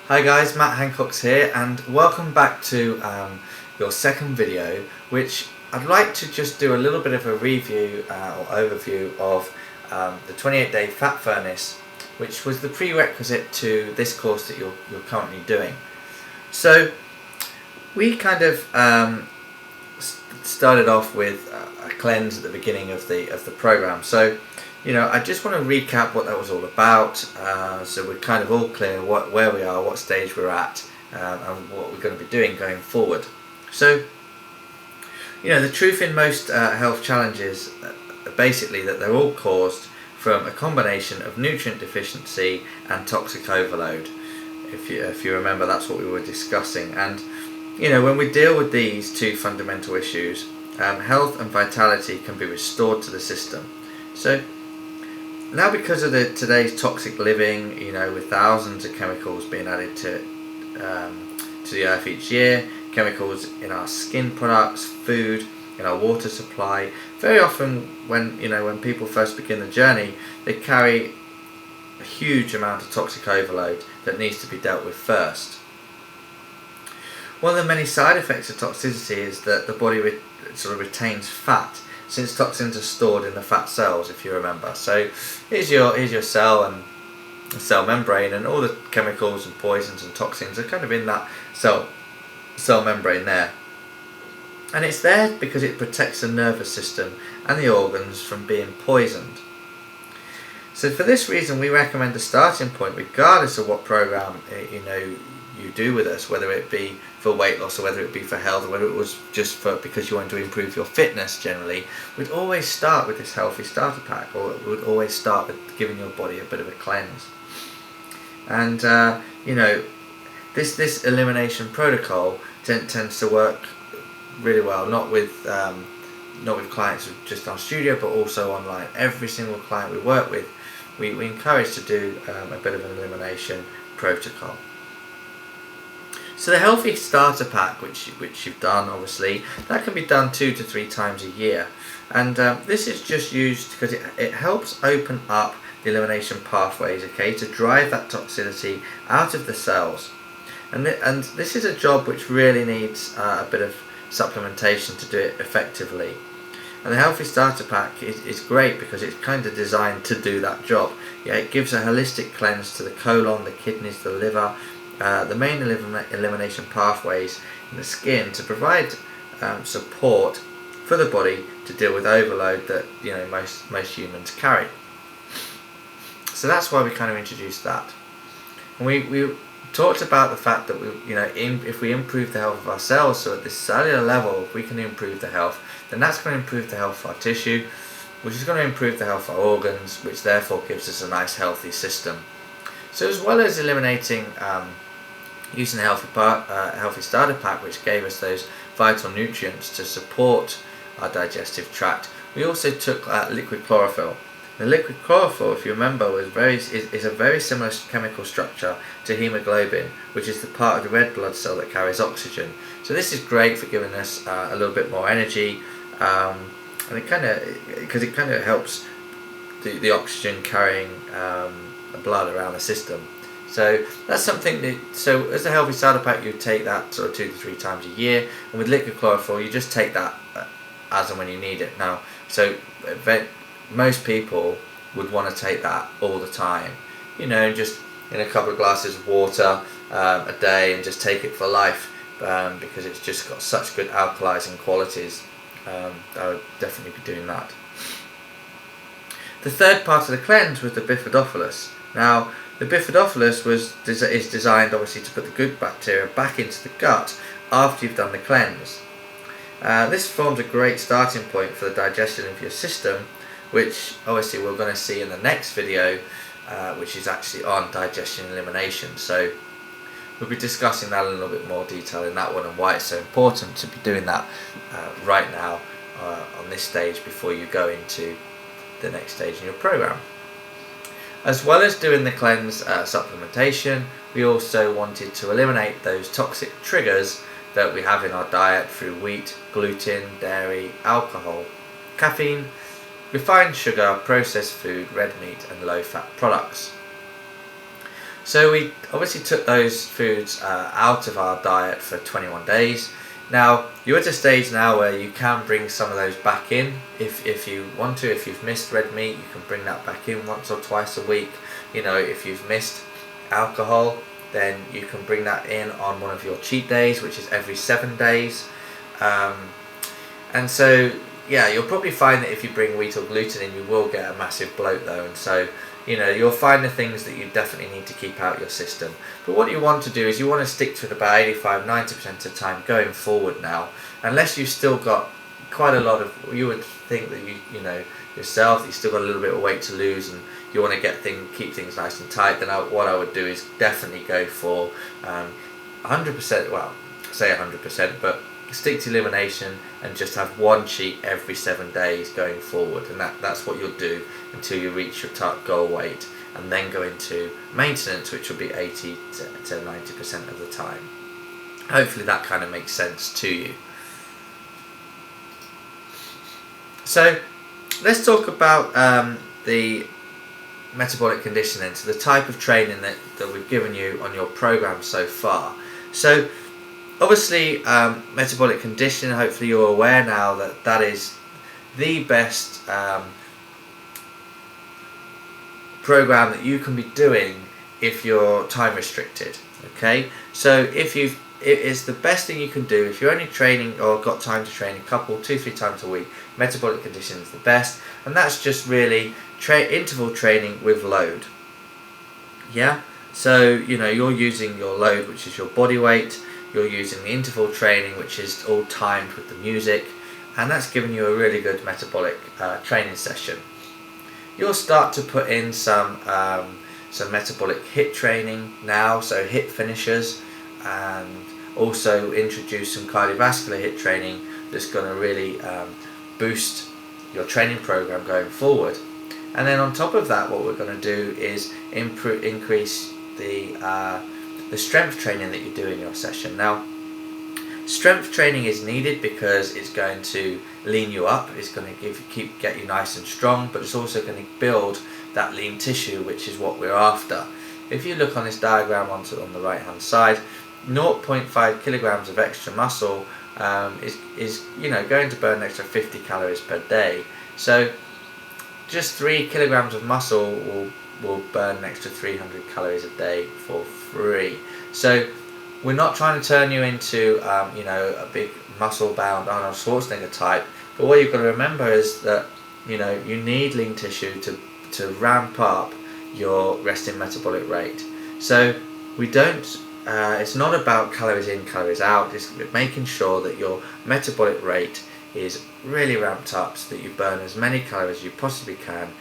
Hi guys, Matt Hancock's here and welcome back to your second video, which I'd like to just do a little bit of a review or overview of the 28-day fat furnace, which was the prerequisite to this course that you're currently doing. So we kind of started off with a cleanse at the beginning of the program. So I just want to recap what that was all about, so we're kind of all clear where we are, what stage we're at, and what we're going to be doing going forward. So, the truth in most health challenges are basically that they're all caused from a combination of nutrient deficiency and toxic overload. If you remember, that's what we were discussing. And when we deal with these two fundamental issues, health and vitality can be restored to the system. So now, because of today's toxic living, with thousands of chemicals being added to the earth each year, chemicals in our skin products, food, in our water supply, very often when people first begin the journey, they carry a huge amount of toxic overload that needs to be dealt with first. One of the many side effects of toxicity is that the body sort of retains fat, since toxins are stored in the fat cells, if you remember. So here's your cell and cell membrane, and all the chemicals and poisons and toxins are kind of in that cell membrane there. And it's there because it protects the nervous system and the organs from being poisoned. So for this reason, we recommend a starting point, regardless of what program you do with us, whether it be for weight loss or whether it be for health, or whether it was just because you want to improve your fitness generally, we'd always start with this healthy starter pack, or we'd always start with giving your body a bit of a cleanse. And this elimination protocol tends to work really well, not with clients just on studio, but also online. Every single client we work with, we encourage to do a bit of an elimination protocol. So the healthy starter pack, which you've done, obviously, that can be done 2 to 3 times a year, and this is just used because it helps open up the elimination pathways, to drive that toxicity out of the cells, and this is a job which really needs a bit of supplementation to do it effectively. And the healthy starter pack is great because it's kind of designed to do that job. It gives a holistic cleanse to the colon, the kidneys, the liver, the main elimination pathways in the skin, to provide support for the body to deal with overload that most humans carry. So that's why we kind of introduced that. And we talked about the fact that if we improve the health of our cells, so at this cellular level, if we can improve the health, then that's going to improve the health of our tissue, which is going to improve the health of our organs, which therefore gives us a nice healthy system. So as well as eliminating using the healthy starter pack, which gave us those vital nutrients to support our digestive tract, we also took liquid chlorophyll. The liquid chlorophyll, if you remember, is a very similar chemical structure to hemoglobin, which is the part of the red blood cell that carries oxygen. So this is great for giving us a little bit more energy, and it kind of helps the oxygen carrying blood around the system. So that's something so as a healthy starter pack, you take that sort of 2 to 3 times a year, and with liquid chlorophyll, you just take that as and when you need it. Now, so most people would want to take that all the time, just in a couple of glasses of water a day, and just take it for life, because it's just got such good alkalizing qualities. I would definitely be doing that. The third part of the cleanse was the bifidobacillus. Now, the bifidobacillus is designed obviously to put the good bacteria back into the gut after you've done the cleanse. This forms a great starting point for the digestion of your system, which obviously we're going to see in the next video, which is actually on digestion elimination. So we'll be discussing that in a little bit more detail in that one, and why it's so important to be doing that right now on this stage before you go into the next stage in your program. As well as doing the cleanse supplementation, we also wanted to eliminate those toxic triggers that we have in our diet through wheat, gluten, dairy, alcohol, caffeine, refined sugar, processed food, red meat and low fat products. So we obviously took those foods out of our diet for 21 days. Now you're at a stage now where you can bring some of those back in if you want to. If you've missed red meat, you can bring that back in once or twice a week. You know, if you've missed alcohol, then you can bring that in on one of your cheat days, which is every 7 days. And so yeah, you'll probably find that if you bring wheat or gluten in, you will get a massive bloat though, and so you know, you'll find the things that you definitely need to keep out your system. But what you want to do is you want to stick to it about 85-90% of the time going forward now, unless you've still got quite a lot of, you would think that you know yourself, you've still got a little bit of weight to lose and you want to keep things nice and tight, then what I would do is definitely go for 100%, well, say 100%, but stick to elimination and just have one cheat every 7 days going forward, and that's what you'll do until you reach your goal weight, and then go into maintenance, which will be 80 to 90% of the time. Hopefully that kind of makes sense to you. So let's talk about the metabolic conditioning, so the type of training that we've given you on your program so far. So obviously metabolic conditioning, hopefully you're aware now that that is the best program that you can be doing if you're time restricted. Okay, so it is the best thing you can do if you're only training or got time to train a couple, 2-3 times a week. Metabolic conditioning is the best, and that's just really interval training with load. Yeah, so you know, you're using your load, which is your body weight. You're using the interval training, which is all timed with the music, and that's giving you a really good metabolic training session. You'll start to put in some metabolic HIIT training now, so HIIT finishers, and also introduce some cardiovascular HIIT training that's going to really boost your training program going forward. And then on top of that, what we're going to do is increase the strength training that you do in your session. Now, strength training is needed because it's going to lean you up, it's going to get you nice and strong, but it's also going to build that lean tissue, which is what we're after. If you look on this diagram on the right hand side, 0.5 kilograms of extra muscle is you know, going to burn an extra 50 calories per day. So just 3 kilograms of muscle will burn an extra 300 calories a day for free. So we're not trying to turn you into you know, a big muscle bound Arnold Schwarzenegger type, but what you've got to remember is that you know, you need lean tissue to ramp up your resting metabolic rate. So we don't it's not about calories in, calories out. It's making sure that your metabolic rate is really ramped up so that you burn as many calories as you possibly can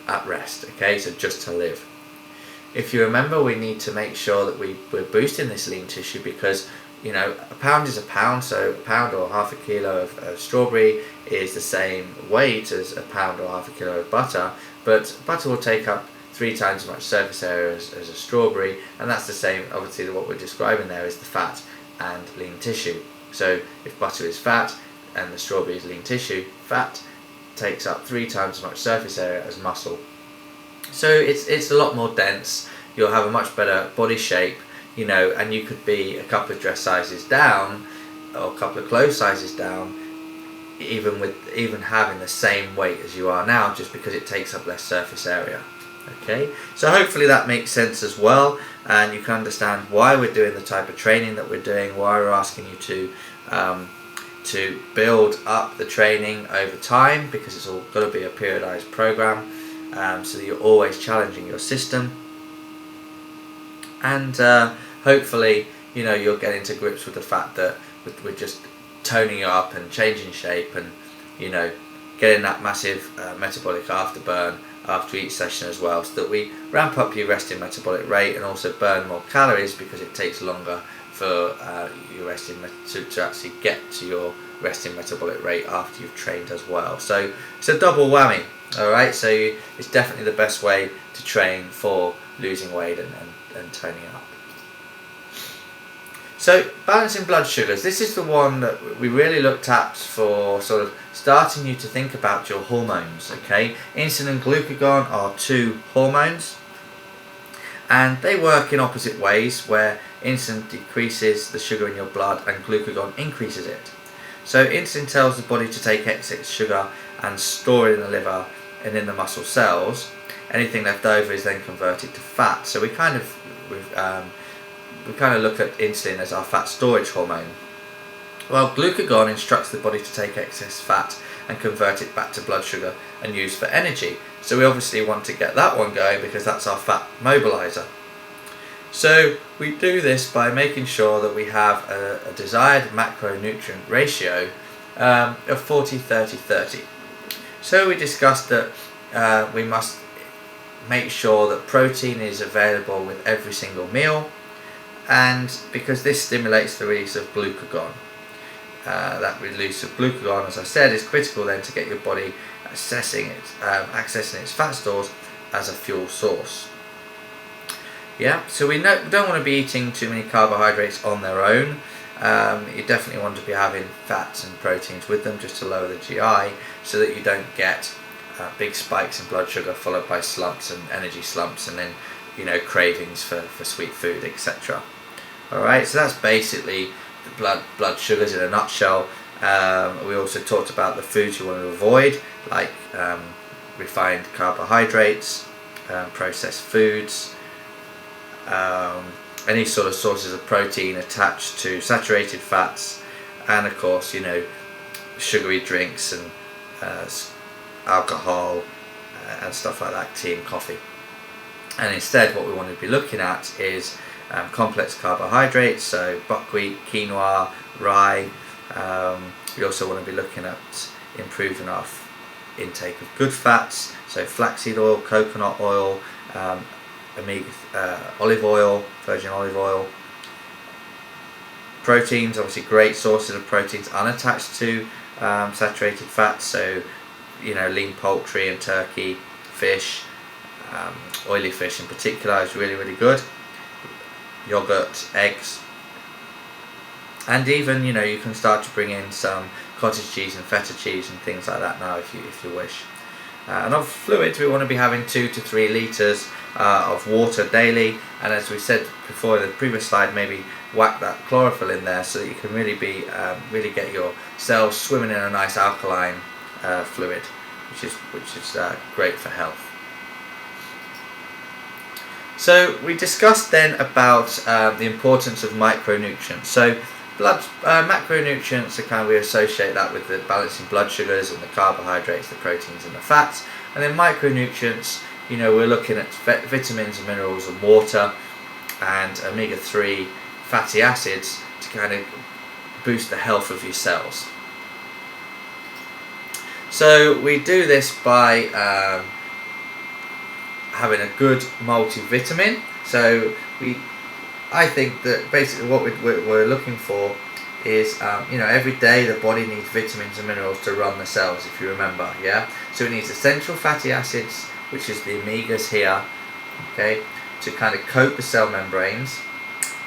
at rest. Okay, so just to live. If you remember, we need to make sure that we're boosting this lean tissue, because you know, a pound is a pound, so a pound or half a kilo of strawberry is the same weight as a pound or half a kilo of butter, but butter will take up 3 times as much surface area as a strawberry, and that's the same. Obviously what we're describing there is the fat and lean tissue. So if butter is fat and the strawberry is lean tissue, fat takes up 3 times as much surface area as muscle. So it's a lot more dense. You'll have a much better body shape, you know, and you could be a couple of dress sizes down or a couple of clothes sizes down, even having the same weight as you are now, just because it takes up less surface area. Okay, so hopefully that makes sense as well, and you can understand why we're doing the type of training that we're doing, why we're asking you to build up the training over time, because it's all got to be a periodized program, so that you're always challenging your system, and hopefully you know, you'll get into grips with the fact that we're just toning you up and changing shape, and you know, getting that massive metabolic afterburn after each session as well, so that we ramp up your resting metabolic rate and also burn more calories, because it takes longer for your resting to actually get to your resting metabolic rate after you've trained as well. So it's a double whammy. Alright, so it's definitely the best way to train for losing weight and toning up. So balancing blood sugars, this is the one that we really looked at for sort of starting you to think about your hormones. Okay, insulin and glucagon are 2 hormones, and they work in opposite ways, where insulin decreases the sugar in your blood and glucagon increases it. So insulin tells the body to take excess sugar and store it in the liver and in the muscle cells. Anything left over is then converted to fat. So we kind of look at insulin as our fat storage hormone. Well, glucagon instructs the body to take excess fat and convert it back to blood sugar and use for energy. So we obviously want to get that one going because that's our fat mobilizer. So we do this by making sure that we have a desired macronutrient ratio of 40-30-30. So we discussed that we must make sure that protein is available with every single meal, and because this stimulates the release of glucagon. That release of glucagon, as I said, is critical then to get your body accessing its fat stores as a fuel source. Yeah, so we don't want to be eating too many carbohydrates on their own. You definitely want to be having fats and proteins with them just to lower the GI, so that you don't get big spikes in blood sugar followed by slumps and energy slumps, and then cravings for sweet food, etc. Alright, so that's basically the blood sugars in a nutshell. We also talked about the foods you want to avoid, like refined carbohydrates, processed foods, any sort of sources of protein attached to saturated fats, and of course sugary drinks and alcohol and stuff like that, tea and coffee. And instead what we want to be looking at is complex carbohydrates, so buckwheat, quinoa, rye. We also want to be looking at improving our intake of good fats, so flaxseed oil, coconut oil, olive oil, virgin olive oil. Proteins, obviously great sources of proteins unattached to saturated fats, so lean poultry and turkey, fish, oily fish in particular is really good. Yogurt, eggs, and even you can start to bring in some cottage cheese and feta cheese and things like that now if you wish. And of fluids, we want to be having 2 to 3 litres of water daily, and as we said before in the previous slide, maybe whack that chlorophyll in there so that you can really get your cells swimming in a nice alkaline fluid, which is great for health. So we discussed then about the importance of micronutrients. So macronutrients are we associate that with the balancing blood sugars and the carbohydrates, the proteins and the fats. And then micronutrients, we're looking at vitamins and minerals and water and omega-3 fatty acids to boost the health of your cells. So we do this by having a good multivitamin. So I think that basically what we're looking for is every day the body needs vitamins and minerals to run the cells, if you remember. Yeah, so it needs essential fatty acids, which is the omegas here, okay, to coat the cell membranes.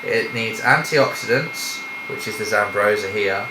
It needs antioxidants, which is the Zambrosa here,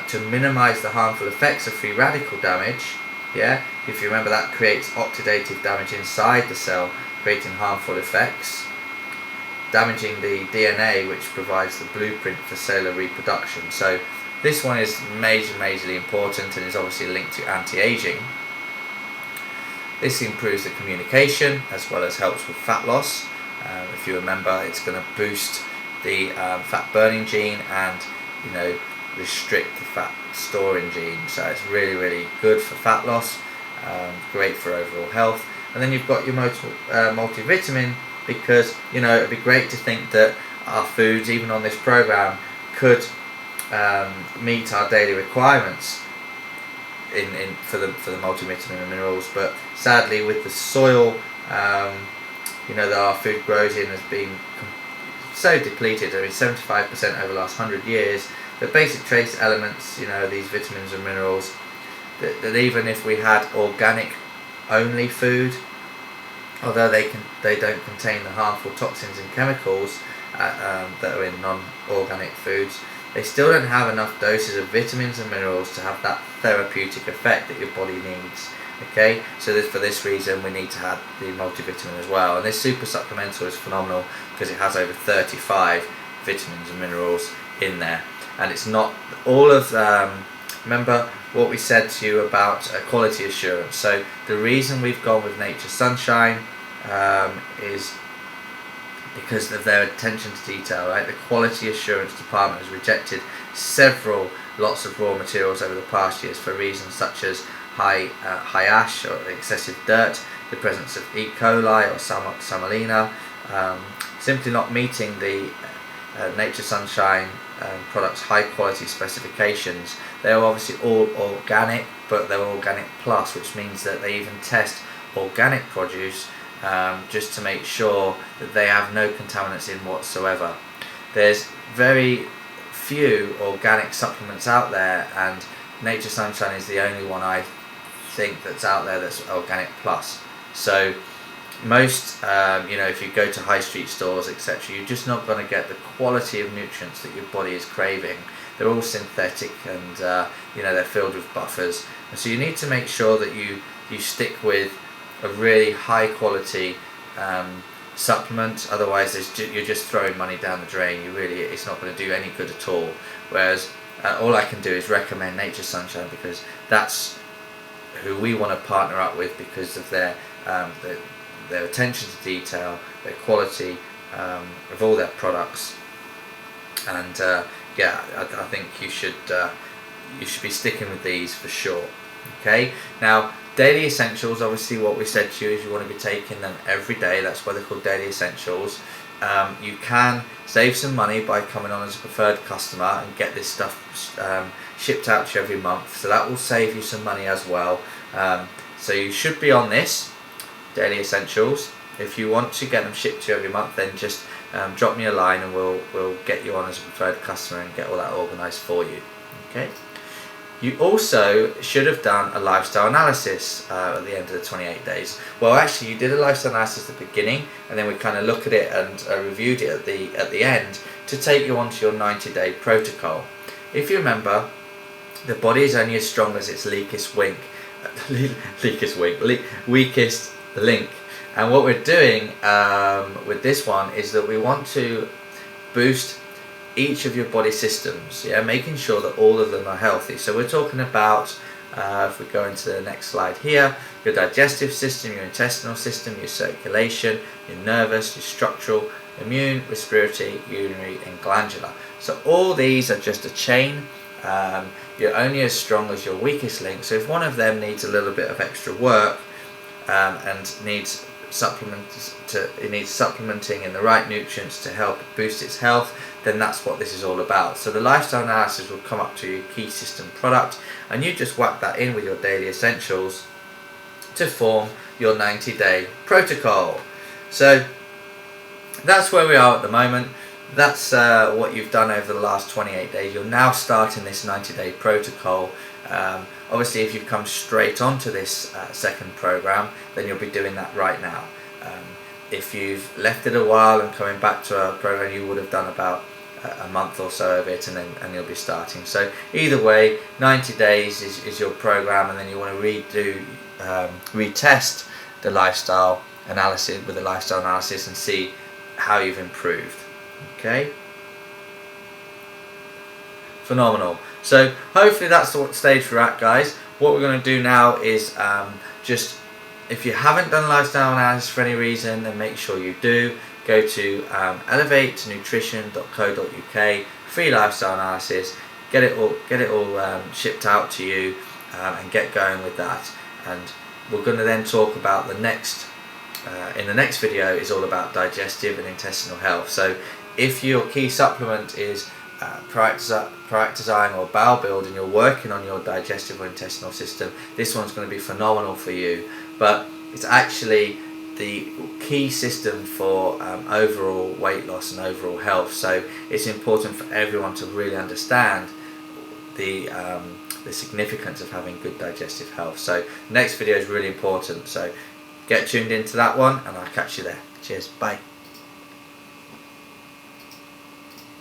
to minimize the harmful effects of free radical damage. Yeah, if you remember, that creates oxidative damage inside the cell, creating harmful effects, damaging the DNA, which provides the blueprint for cellular reproduction. So this one is majorly important and is obviously linked to anti-aging. This improves the communication as well as helps with fat loss. If you remember, it's going to boost the fat burning gene and restrict the fat storing gene, so it's really good for fat loss, great for overall health. And then you've got your multivitamin, because it'd be great to think that our foods, even on this program, could meet our daily requirements for the multivitamin and minerals. But sadly, with the soil that our food grows in has been so depleted. 75% over the last 100 years. The basic trace elements, these vitamins and minerals, that even if we had organic only food, although they don't contain the harmful toxins and chemicals that are in non-organic foods, they still don't have enough doses of vitamins and minerals to have that therapeutic effect that your body needs. Okay, so for this reason we need to add the multivitamin as well, and this super supplemental is phenomenal because it has over 35 vitamins and minerals in there, and it's not all of remember what we said to you about quality assurance. So the reason we've gone with Nature Sunshine is because of their attention to detail, right? The quality assurance department has rejected lots of raw materials over the past years for reasons such as high ash or excessive dirt, the presence of E. coli or salmonella, simply not meeting the Nature Sunshine products' high quality specifications. They're obviously all organic, but they're organic plus, which means that they even test organic produce just to make sure that they have no contaminants in whatsoever. There's very few organic supplements out there, and Nature Sunshine is the only one I think that's out there that's organic plus. So most if you go to high street stores, etc., you're just not going to get the quality of nutrients that your body is craving. They're all synthetic, and they're filled with buffers, and so you need to make sure that you stick with a really high quality supplement. Otherwise you're just throwing money down the drain. It's not going to do any good at all. Whereas all I can do is recommend Nature Sunshine because that's who we want to partner up with, because of their attention to detail, their quality of all their products, and I think you should be sticking with these for sure. Okay, now daily essentials, obviously what we said to you is you want to be taking them every day. That's why they're called daily essentials. You can save some money by coming on as a preferred customer and get this stuff shipped out to you every month, so that will save you some money as well. So you should be on this daily essentials. If you want to get them shipped to you every month, then just drop me a line and we'll get you on as a preferred customer and get all that organised for you. Okay. You also should have done a lifestyle analysis at the end of the 28 days. Well, actually, you did a lifestyle analysis at the beginning, and then we kind of looked at it and reviewed it at the end to take you onto your 90-day protocol. If you remember, the body is only as strong as its weakest link. And what we're doing with this one is that we want to boost each of your body systems, making sure that all of them are healthy. So we're talking about, if we go into the next slide here, your digestive system, your intestinal system, your circulation, your nervous, your structural, immune, respiratory, urinary and glandular. So all these are just a chain. You're only as strong as your weakest link. So if one of them needs a little bit of extra work and needs supplementing in the right nutrients to help boost its health, then that's what this is all about. So the lifestyle analysis will come up to your key system product, and you just whack that in with your daily essentials to form your 90-day protocol. So that's where we are at the moment. That's what you've done over the last 28 days. You're now starting this 90-day protocol. Obviously, if you've come straight onto this second program, then you'll be doing that right now. If you've left it a while and coming back to a program, you would have done about a month or so of it, and you'll be starting. So either way, 90 days is your program, and then you want to retest the lifestyle analysis with the lifestyle analysis and see how you've improved. Okay, phenomenal. So hopefully that's the stage we're at, guys. What we're going to do now is just, if you haven't done lifestyle analysis for any reason, then make sure you do. Go to elevatenutrition.co.uk, free lifestyle analysis. Get it all shipped out to you, and get going with that. And we're going to then talk about the next. In the next video is all about digestive and intestinal health. So if your key supplement is Prioritizing or bowel build, and you're working on your digestive or intestinal system, this one's going to be phenomenal for you. But it's actually the key system for overall weight loss and overall health. So it's important for everyone to really understand the significance of having good digestive health. So next video is really important. So get tuned into that one, and I'll catch you there. Cheers. Bye.